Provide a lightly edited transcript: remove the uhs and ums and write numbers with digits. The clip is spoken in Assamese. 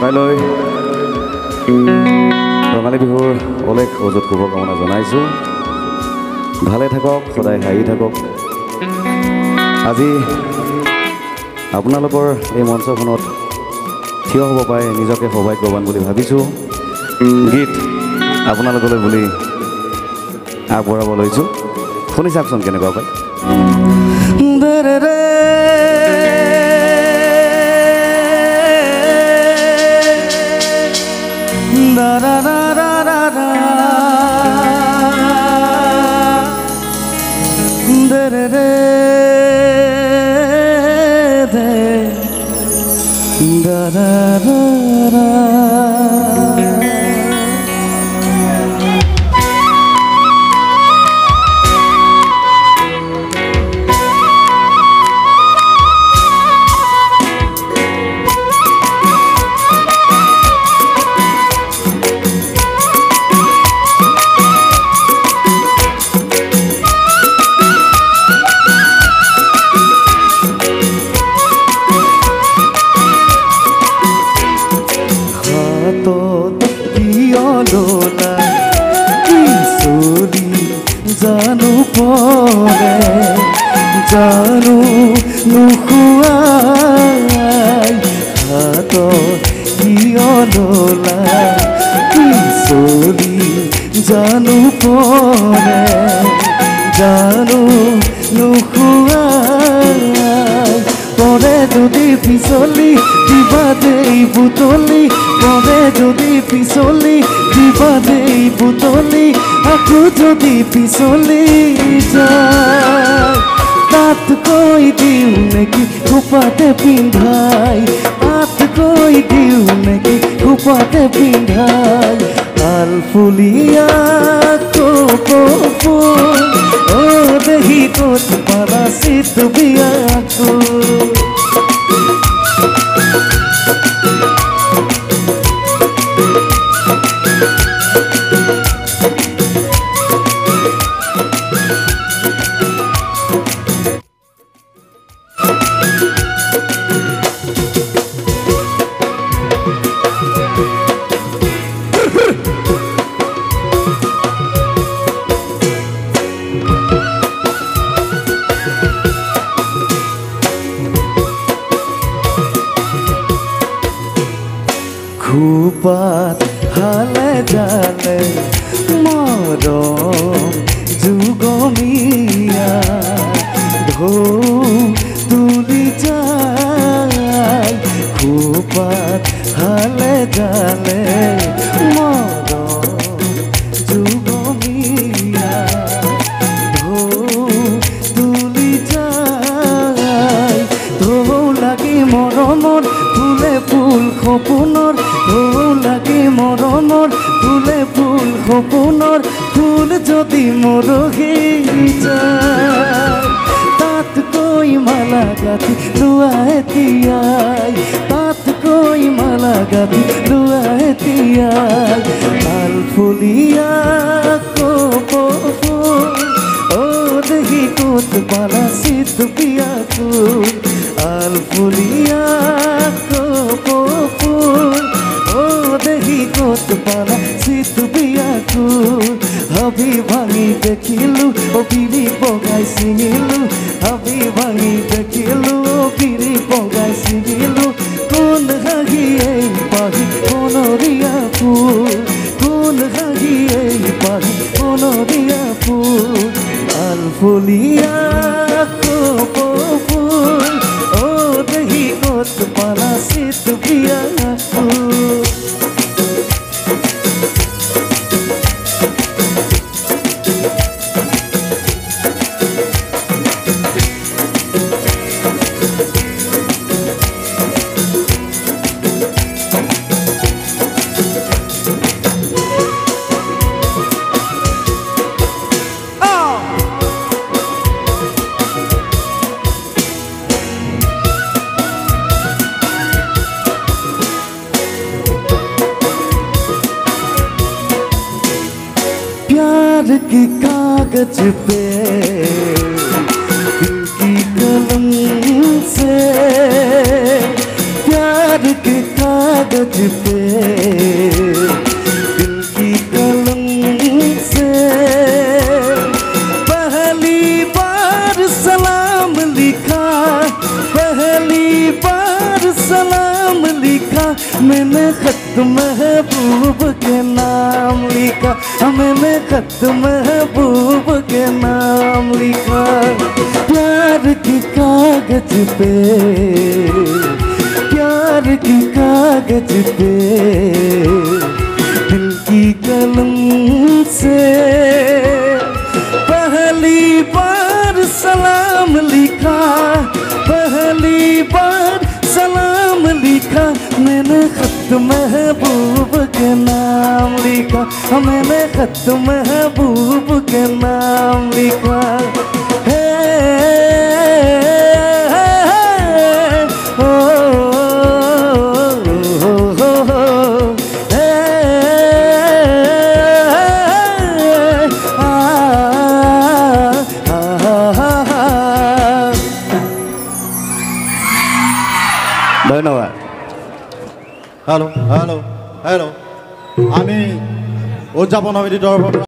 কাইলৈ ৰঙালী বিহুৰ অলেখ অযুত শুভকামনা জনাইছোঁ। ভালে থাকক, সদায় হাঁহি থাকক। আজি আপোনালোকৰ এই মঞ্চখনত থিয় হ'ব পাই নিজকে সৌভাগ্যৱান বুলি ভাবিছোঁ। গীত আপোনালোকলৈ বুলি আগবঢ়াব লৈছোঁ, শুনি চাওকচোন কেনেকুৱা পায়। জানো পরে জানো নুখুয়াই হাত কিয়লা চলি জানো পরে জানো নুখুয়াই পরে যদি পিছলি দিবা দেই বুতলি পরে যদি পিছলি দিবা দেই বুতলি আকু যদি পিছলি যায় তাত কৈ দিও নেকি খোপাতে পিন্ধাই তাত কৈ দিও নেকি খোপাতে পিন্ধাই আলফুলিয়া কপো ও দেহি ক'ত পালা চিত বিয়াকো খুপাত হালে জালে মৰম যুগমীয়া ঢৌ তুলি যায় খুপাত হালে জালে মৰম যুগমীয়া ঢৌ তুলি যায় ঢৌ লাগি মৰমত ফুলে ফুল সপোনৰ ঢৌ লাগি মৰমৰ ফুলে ফুল সপোনৰ ফুল যদি মৰহি যায় তাত কৈ মালা গাঁঠি লোৱা এতিয়াই তাত কৈ মালা গাঁঠি লোৱা এতিয়াই আলফুলিয়া কপো ও দেহি ক'ত পালা চিত বিয়াকো আলফুলিয়া কপো দেহি ক'ত পালা চিত বিয়াকো হাবি ভাঙি দেখিলো ও বিৰি বগাই ছিঙিলো হাবি ভাঙি দেখিলো ও বিৰি বগাই ছিঙিলো কোন হাঁহি এই পাহি বনৰীয়া ফুল কোন হাঁহি এই পাহি বনৰীয়া ফুল আলফুলিয়া কপো ফুল ও দেহি ক'ত পালা চিত বিয়াকো प्यार की कागज पे दिल की कलम से प्यार के कागज कागज पे दिल की कलम से पहली बार सलाम लिखा, पहली बार सलाम लिखा मैंने खत महबूब के नाम लिखा, मैंने खत महबूब के नाम लिखा। प्यार की कागज पे, प्यार की कागज पे दिल की कलम से पहली बार सलाम लिखा, पहली बार सलाम लिखा मैंने खत महबूब के नाम लिखा, मैंने खत महबूब के नाम लिखा। ধন্যবাদ। হ্যালো হ্যালো হ্যালো, আমি উদযাপন সমিতিৰ তৰফৰ পৰা